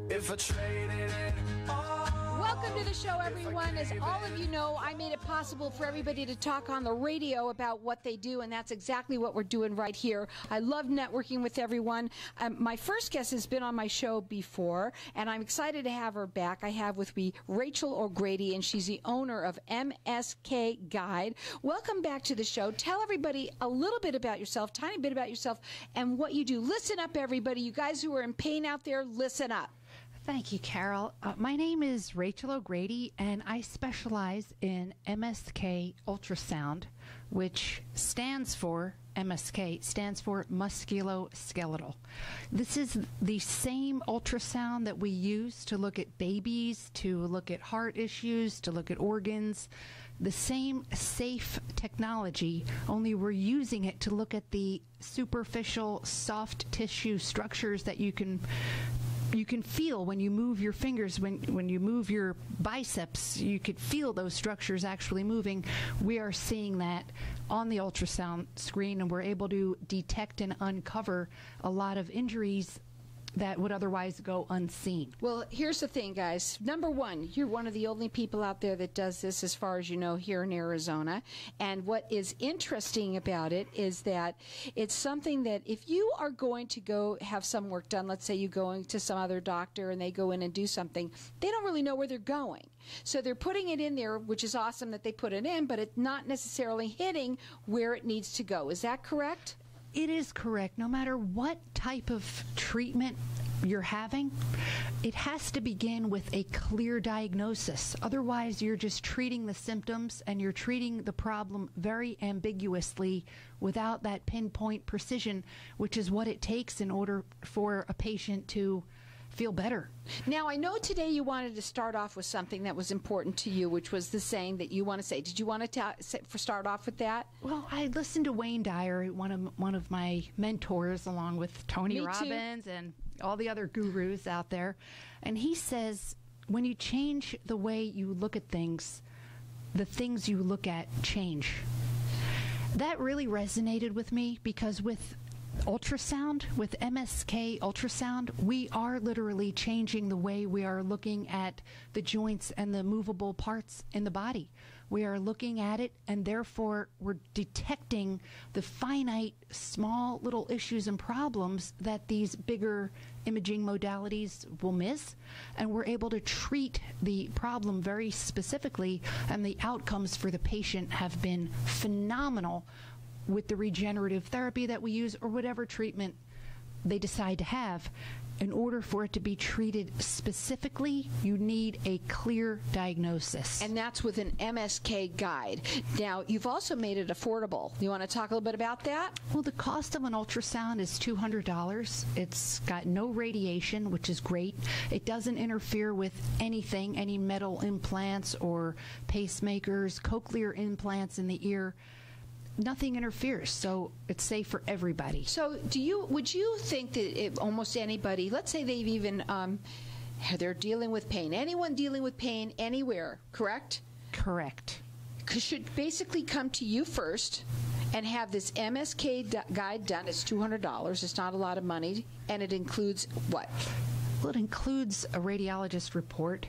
If I traded it all. Welcome to the show, everyone. As all of you know, I made it possible for everybody to talk on the radio about what they do, and that's exactly what we're doing right here. I love networking with everyone. My first guest has been on my show before, and I'm excited to have her back. I have with me Rachel O'Grady, and she's the owner of MSK Guide. Welcome back to the show. Tell everybody a little bit about yourself, tiny bit about yourself, and what you do. Listen up, everybody. You guys who are in pain out there, listen up. Thank you, Carol. My name is Rachel O'Grady, and I specialize in MSK ultrasound, which stands for MSK, stands for musculoskeletal. This is the same ultrasound that we use to look at babies, to look at heart issues, to look at organs. The same safe technology, only we're using it to look at the superficial soft tissue structures that you can feel when you move your fingers, when you move your biceps, you could feel those structures actually moving. We are seeing that on the ultrasound screen, and we're able to detect and uncover a lot of injuries that would otherwise go unseen. Well, here's the thing, guys. Number one, you're one of the only people out there that does this, as far as you know, here in Arizona. And what is interesting about it is that it's something that if you are going to go have some work done, let's say you're going to some other doctor and they go in and do something, they don't really know where they're going. So they're putting it in there, which is awesome that they put it in, but it's not necessarily hitting where it needs to go. Is that correct? It is correct. No matter what type of treatment you're having, it has to begin with a clear diagnosis. Otherwise, you're just treating the symptoms and you're treating the problem very ambiguously without that pinpoint precision, which is what it takes in order for a patient to feel better. Now, I know today you wanted to start off with something that was important to you, which was the saying that you want to say. Did you want to start off with that? Well, I listened to Wayne Dyer, one of my mentors, along with Tony Robbins and all the other gurus out there, and he says, when you change the way you look at things, the things you look at change. That really resonated with me, because with ultrasound, with MSK ultrasound, we are literally changing the way we are looking at the joints and the movable parts in the body. We are looking at it, and therefore we're detecting the finite, small little issues and problems that these bigger imaging modalities will miss, and we're able to treat the problem very specifically, and the outcomes for the patient have been phenomenal with the regenerative therapy that we use, or whatever treatment they decide to have. In order for it to be treated specifically, you need a clear diagnosis. And that's with an MSK guide. Now, you've also made it affordable. You want to talk a little bit about that? Well, the cost of an ultrasound is $200. It's got no radiation, which is great. It doesn't interfere with anything, any metal implants or pacemakers, cochlear implants in the ear. Nothing interferes, so it's safe for everybody. So would you think that almost anybody, let's say they've even, they're dealing with pain, anyone dealing with pain anywhere, correct? Correct. Should basically come to you first and have this MSK guide done. It's $200. It's not a lot of money. And it includes what? Well, it includes a radiologist report.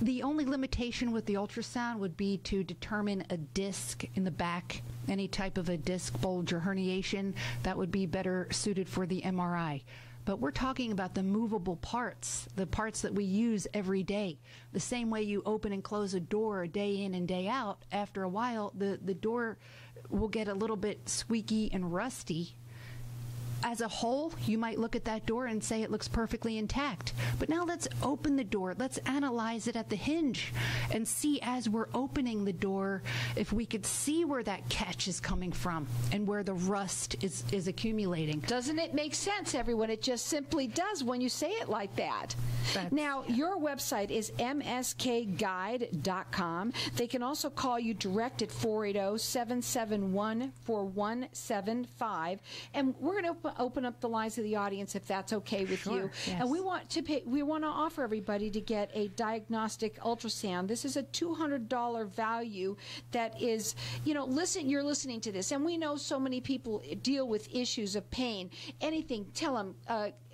The only limitation with the ultrasound would be to determine a disc in the back, any type of a disc bulge or herniation that would be better suited for the MRI. But we're talking about the movable parts, the parts that we use every day. The same way you open and close a door day in and day out, after a while the door will get a little bit squeaky and rusty. As a whole, you might look at that door and say it looks perfectly intact. But now let's open the door. Let's analyze it at the hinge and see, as we're opening the door, if we could see where that catch is coming from and where the rust is accumulating. Doesn't it make sense, everyone? It just simply does when you say it like that. Now, your website is mskguide.com. They can also call you direct at 480-771-4175. And we're going to open up the lines of the audience if that's okay with you. Yes. And we want to offer everybody to get a diagnostic ultrasound. This is a $200 value that is, you're listening to this, and we know so many people deal with issues of pain. Anything, tell them,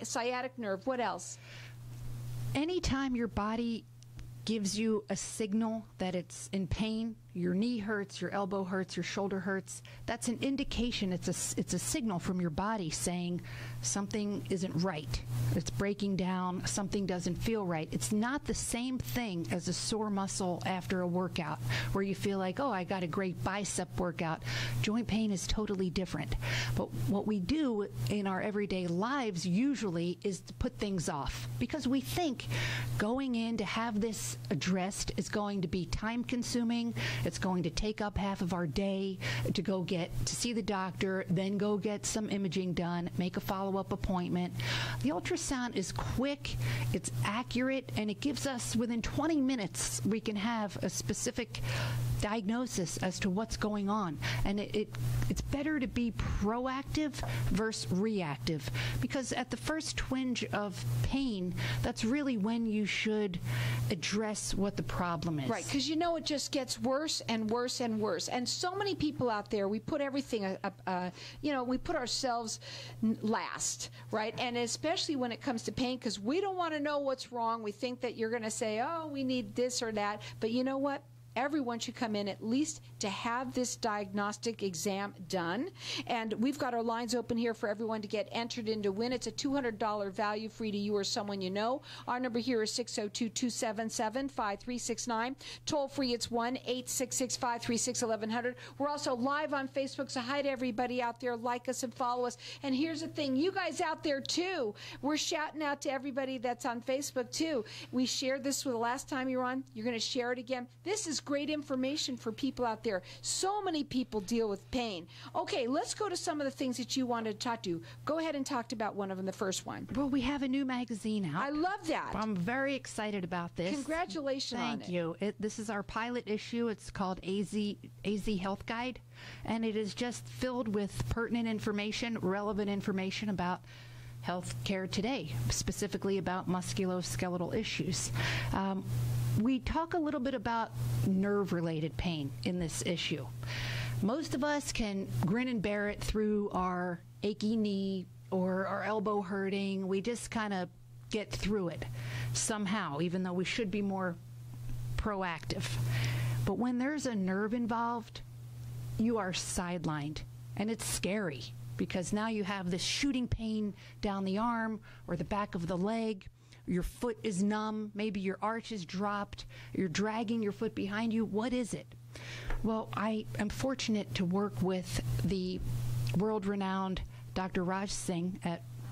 sciatic nerve, what else? anytime your body gives you a signal that it's in pain, your knee hurts, your elbow hurts, your shoulder hurts, that's an indication. It's a signal from your body saying something isn't right. It's breaking down. Something doesn't feel right. It's not the same thing as a sore muscle after a workout where you feel like, oh, I got a great bicep workout. Joint pain is totally different. But what we do in our everyday lives usually is to put things off because we think going in to have this addressed is going to be time consuming. It's going to take up half of our day to go get to see the doctor, then go get some imaging done, make a follow-up appointment. The ultrasound is quick, it's accurate, and it gives us within 20 minutes we can have a specific diagnosis as to what's going on. And it's better to be proactive versus reactive because at the first twinge of pain, that's really when you should address what the problem is. Right, because it just gets worse and worse and worse. And so many people out there, we put everything, we put ourselves last, right? And especially when it comes to pain, because we don't want to know what's wrong. We think that you're going to say, oh, we need this or that. But you know what? Everyone should come in at least to have this diagnostic exam done. And we've got our lines open here for everyone to get entered in to win. It's a $200 value free to you or someone you know. Our number here is 602-277-5369. Toll free, it's 1-866-536-1100. We're also live on Facebook, so hi to everybody out there. Like us and follow us. And here's the thing, you guys out there too, we're shouting out to everybody that's on Facebook too. We shared this the last time you were on. You're going to share it again. This is great information for people out there. So many people deal with pain. Okay, let's go to some of the things that you wanted to talk to. Go ahead and talk about one of them, the first one. Well, we have a new magazine out. I love that. I'm very excited about this. Congratulations on it. Thank you. This is our pilot issue. It's called AZ Health Guide, and it is just filled with pertinent information, relevant information about health care today, specifically about musculoskeletal issues. We talk a little bit about nerve-related pain in this issue. Most of us can grin and bear it through our achy knee or our elbow hurting. We just kind of get through it somehow, even though we should be more proactive. But when there's a nerve involved, you are sidelined, and it's scary because now you have this shooting pain down the arm or the back of the leg. Your foot is numb, maybe your arch is dropped, you're dragging your foot behind you. What is it? Well, I am fortunate to work with the world-renowned Dr. Raj Singh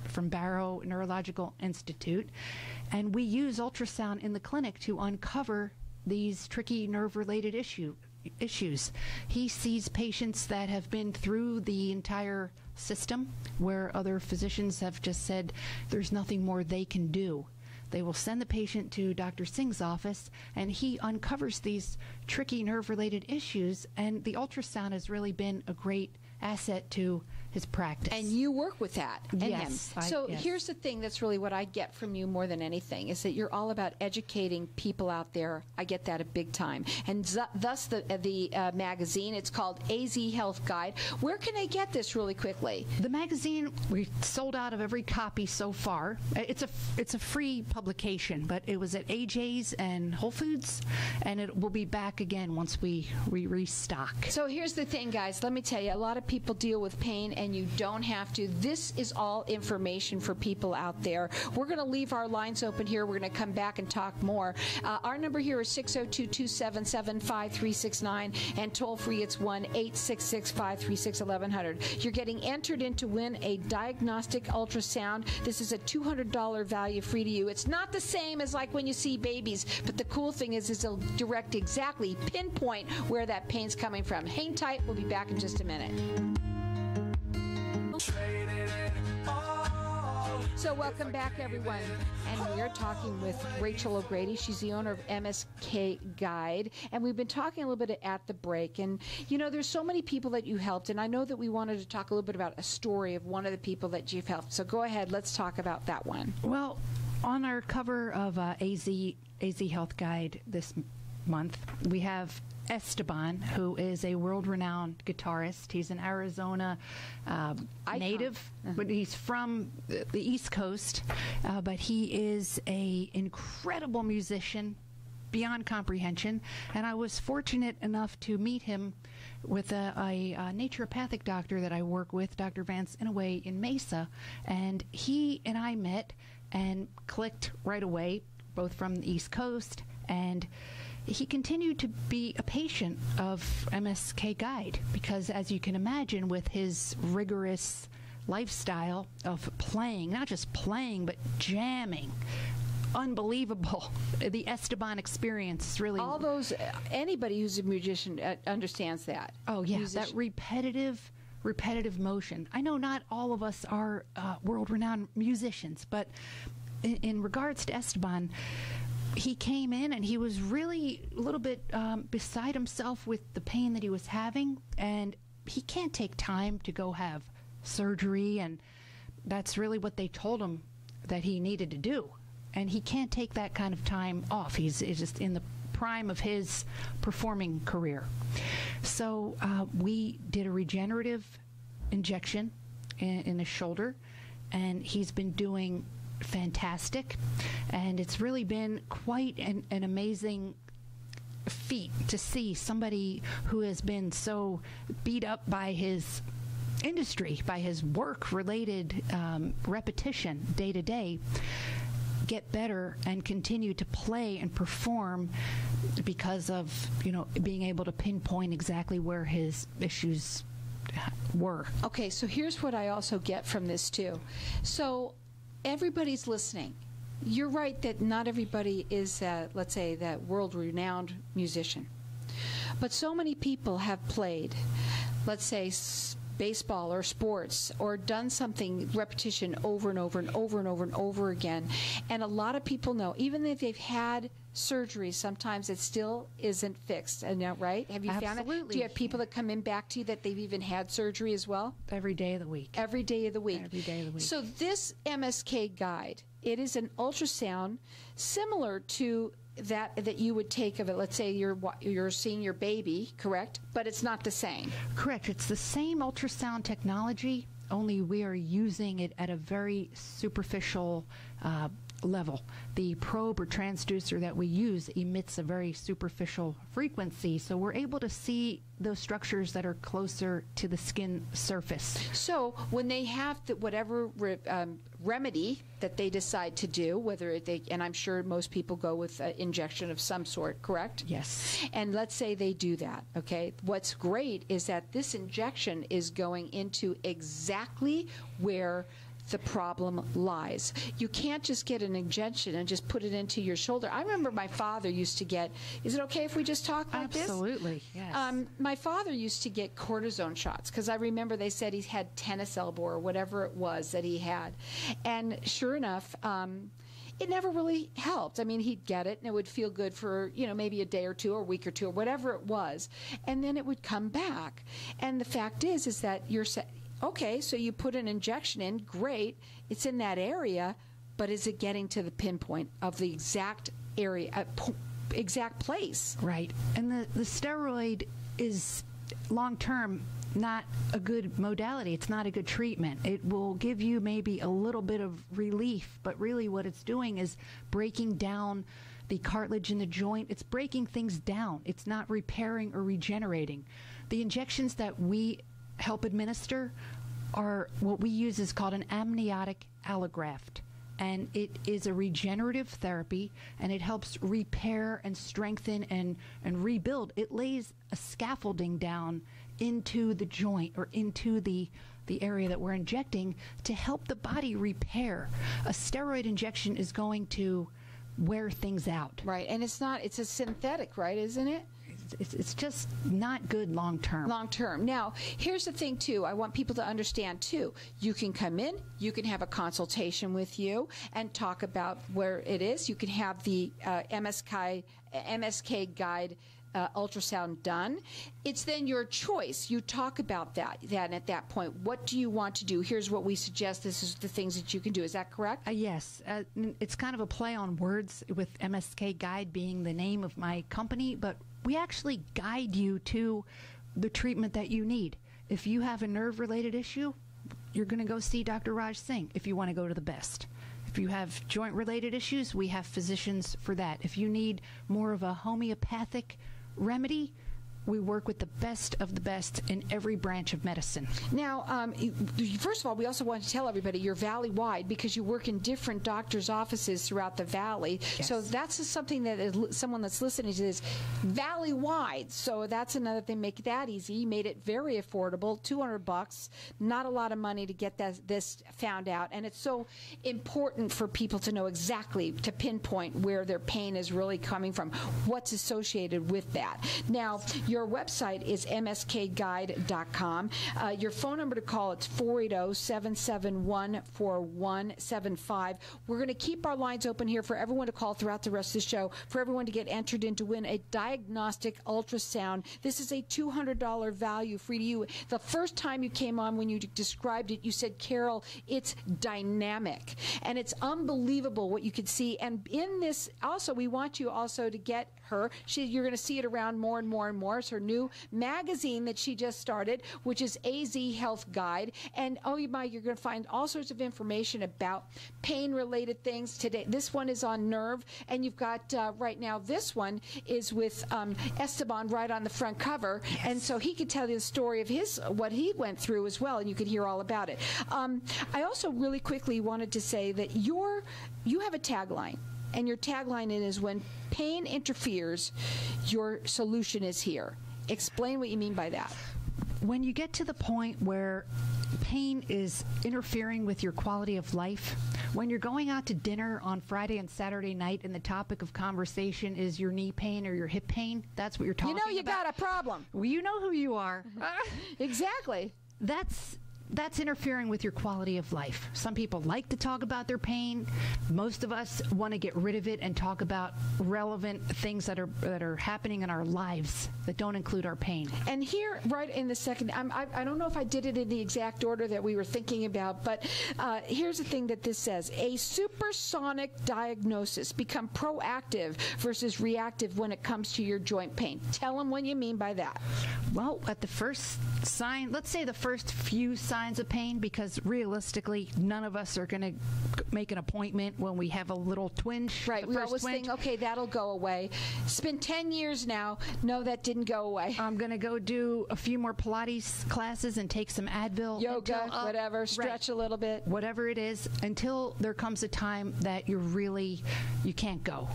from Barrow Neurological Institute, and we use ultrasound in the clinic to uncover these tricky nerve-related issues. He sees patients that have been through the entire system where other physicians have just said there's nothing more they can do. They will send the patient to Dr. Singh's office, and he uncovers these tricky nerve-related issues, and the ultrasound has really been a great asset to his practice. And you work with that and yes, him. So here's the thing that's really what I get from you more than anything is that you're all about educating people out there. I get that a big time. And thus the magazine, it's called AZ Health Guide. Where can they get this really quickly? The magazine, we sold out of every copy so far. It's a free publication, but it was at AJ's and Whole Foods, and it will be back again once we restock. So here's the thing, guys. Let me tell you, a lot of people deal with pain, and you don't have to. This is all information for people out there. We're going to leave our lines open here. We're going to come back and talk more. Our number here is 602-277-5369, and toll free it's 1-866-536-1100. You're getting entered in to win a diagnostic ultrasound. This is a $200 value free to you. It's not the same as like when you see babies, but the cool thing is it'll direct exactly, pinpoint where that pain's coming from. Hang tight. We'll be back in just a minute. So welcome back, everyone. And we are talking with Rachel O'Grady. She's the owner of MSK Guide. And we've been talking a little bit at the break. And, there's so many people that you helped. And I know that we wanted to talk a little bit about a story of one of the people that you've helped. So go ahead. Let's talk about that one. Well, on our cover of AZ Health Guide this month, we have Esteban, who is a world-renowned guitarist. He's an Arizona native, but he's from the East Coast. But he is an incredible musician, beyond comprehension. And I was fortunate enough to meet him with a naturopathic doctor that I work with, Dr. Vance Inouye in Mesa. And he and I met and clicked right away, both from the East Coast, and he continued to be a patient of MSK Guide because, as you can imagine, with his rigorous lifestyle of playing, not just playing, but jamming, unbelievable. The Esteban experience is really... All those, anybody who's a musician understands that. Oh, yeah, that repetitive motion. I know not all of us are world-renowned musicians, but in regards to Esteban, he came in and he was really a little bit beside himself with the pain that he was having, and he can't take time to go have surgery, and that's really what they told him that he needed to do, and he can't take that kind of time off. He's just in the prime of his performing career. So we did a regenerative injection in his shoulder, and he's been doing fantastic, and it's really been quite an amazing feat to see somebody who has been so beat up by his industry, by his work-related repetition day to day, get better and continue to play and perform because of, you know, being able to pinpoint exactly where his issues were. Okay, so here's what I also get from this too. So everybody's listening. You're right that not everybody is, let's say, that world-renowned musician. But so many people have played, let's say, baseball or sports, or done something repetition over and over and over and over and over again. And a lot of people know, even if they've had surgery, sometimes it still isn't fixed. Right? Have you found it? Do you have people that come in back to you that they've even had surgery as well? Every day of the week. Every day of the week. Every day of the week. So this MSK Guide, it is an ultrasound similar to that you would take of it. Let's say you're seeing your baby, correct? But it's not the same. Correct. It's the same ultrasound technology, only we are using it at a very superficial level. The probe or transducer that we use emits a very superficial frequency, so we're able to see those structures that are closer to the skin surface. So when they have whatever remedy that they decide to do, whether they, and I'm sure most people go with an injection of some sort, correct? Yes. And let's say they do that, okay? What's great is that this injection is going into exactly where the problem lies. You can't just get an injection and just put it into your shoulder. I remember my father used to get, is it okay if we just talk like this? Absolutely, yes. My father used to get cortisone shots because I remember they said he had tennis elbow or whatever it was that he had. And sure enough, it never really helped. I mean, he'd get it and it would feel good for, you know, maybe a day or two or a week or two or whatever it was. And then it would come back. And the fact is that you're okay, so you put an injection in, great, it's in that area, but is it getting to the pinpoint of the exact area, exact place? Right. And the steroid is long-term not a good modality. It's not a good treatment. It will give you maybe a little bit of relief, but really what it's doing is breaking down the cartilage in the joint. It's breaking things down. It's not repairing or regenerating. The injections that we help administer are what we use is called an amniotic allograft, and it is a regenerative therapy, and it helps repair and strengthen and rebuild. It lays a scaffolding down into the joint or into the area that we're injecting to help the body repair. A steroid injection is going to wear things out. Right, and it's a synthetic, right, isn't it? It's just not good long term. Long term. Now, here's the thing, too. I want people to understand, too. You can come in, you can have a consultation with you and talk about where it is. You can have the MSK Guide ultrasound done. It's then your choice. You talk about that at that point. What do you want to do? Here's what we suggest. This is the things that you can do. Is that correct? Yes. It's kind of a play on words with MSK Guide being the name of my company, but we actually guide you to the treatment that you need. If you have a nerve-related issue, you're going to go see Dr. Raj Singh if you want to go to the best. If you have joint-related issues, we have physicians for that. If you need more of a homeopathic remedy, we work with the best of the best in every branch of medicine. Now, first of all, we also want to tell everybody you're valley-wide because you work in different doctors' offices throughout the valley. Yes. So that's just something that is, someone that's listening to this, valley-wide. So that's another thing. Make that easy. You made it very affordable, $200. Not a lot of money to get this found out. And it's so important for people to know exactly, to pinpoint where their pain is really coming from, what's associated with that. Now, your website is mskguide.com. Your phone number to call, it's 480-771-4175. We're going to keep our lines open here for everyone to call throughout the rest of the show, for everyone to get entered in to win a diagnostic ultrasound. This is a $200 value free to you. The first time you came on, when you described it, you said, Carol, it's dynamic. And it's unbelievable what you can see. And in this, also, we want you also to get her. You're going to see it around more and more and more. It's her new magazine that she just started, which is AZ Health Guide. And oh my, you're going to find all sorts of information about pain-related things today. This one is on nerve, and you've got right now, this one is with Esteban right on the front cover. Yes. And so he could tell you the story of what he went through as well, and you could hear all about it. I also really quickly wanted to say that you have a tagline. And your tagline is, when pain interferes, your solution is here. Explain what you mean by that. When you get to the point where pain is interfering with your quality of life, when you're going out to dinner on Friday and Saturday night and the topic of conversation is your knee pain or your hip pain, that's what you're talking about. You know you got a problem. Well, you know who you are. Exactly. That's interfering with your quality of life. Some people like to talk about their pain. Most of us want to get rid of it and talk about relevant things that are happening in our lives that don't include our pain. And here, right in the second, I don't know if I did it in the exact order that we were thinking about, but here's the thing that this says. A supersonic diagnosis. Become proactive versus reactive when it comes to your joint pain. Tell them what you mean by that. Well, at the first sign, let's say the first few signs of pain, because realistically, none of us are going to make an appointment when we have a little twinge. Right. We always think, okay, that'll go away. It's been 10 years now. No, that didn't go away. I'm going to go do a few more Pilates classes and take some Advil. Yoga, whatever, stretch a little bit. Whatever it is, until there comes a time that you can't go.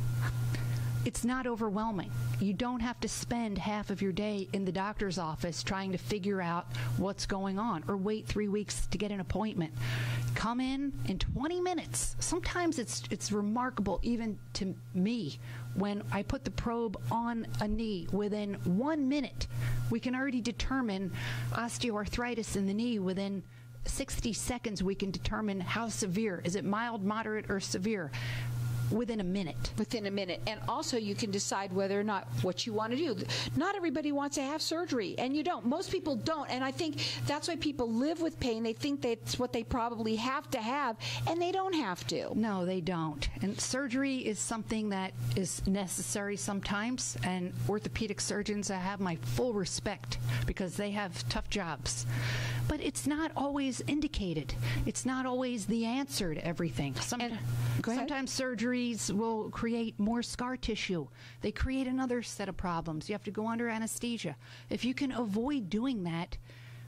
It's not overwhelming. You don't have to spend half of your day in the doctor's office trying to figure out what's going on, or wait 3 weeks to get an appointment. Come in 20 minutes. Sometimes it's remarkable, even to me, when I put the probe on a knee. Within 1 minute, we can already determine osteoarthritis in the knee. Within 60 seconds, we can determine how severe. Is it mild, moderate, or severe? Within a minute. Within a minute. And also you can decide whether or not what you want to do. Not everybody wants to have surgery, and you don't. Most people don't. And I think that's why people live with pain. They think that's what they probably have to have, and they don't have to. No, they don't. And surgery is something that is necessary sometimes, and orthopedic surgeons, I have my full respect because they have tough jobs. But it's not always indicated. It's not always the answer to everything. Sometimes surgery will create more scar tissue. They create another set of problems. You have to go under anesthesia. If you can avoid doing that,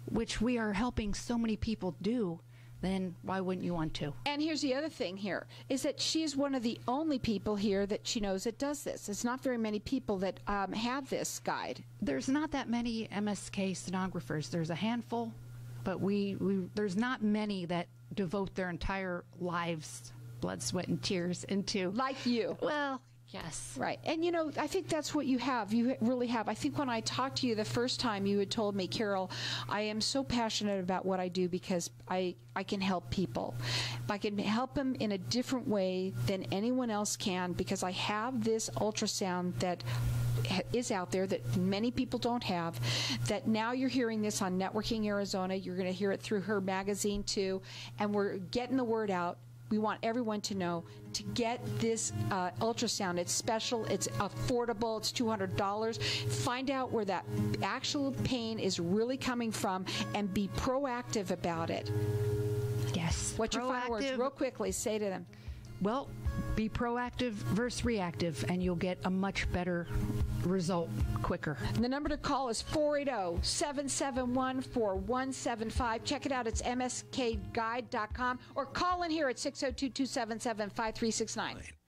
which we are helping so many people do, then why wouldn't you want to? And here's the other thing here, is that she's one of the only people here that she knows that does this. It's not very many people that have this guide. There's not that many MSK sonographers. There's a handful, but there's not many that devote their entire lives, blood, sweat, and tears into. Like you. Well, yes. Right. And, I think that's what you have. You really have. I think when I talked to you the first time, you had told me, Carol, I am so passionate about what I do because I can help people. I can help them in a different way than anyone else can, because I have this ultrasound that is out there that many people don't have, that now you're hearing this on Networking Arizona. You're going to hear it through her magazine too, and we're getting the word out. we want everyone to know to get this ultrasound. It's special, it's affordable, it's $200. Find out where that actual pain is really coming from and be proactive about it. Yes. What's your final words? Real quickly, say to them. Well, be proactive versus reactive, and you'll get a much better result quicker. And the number to call is 480-771-4175. Check it out. It's mskguide.com, or call in here at 602-277-5369.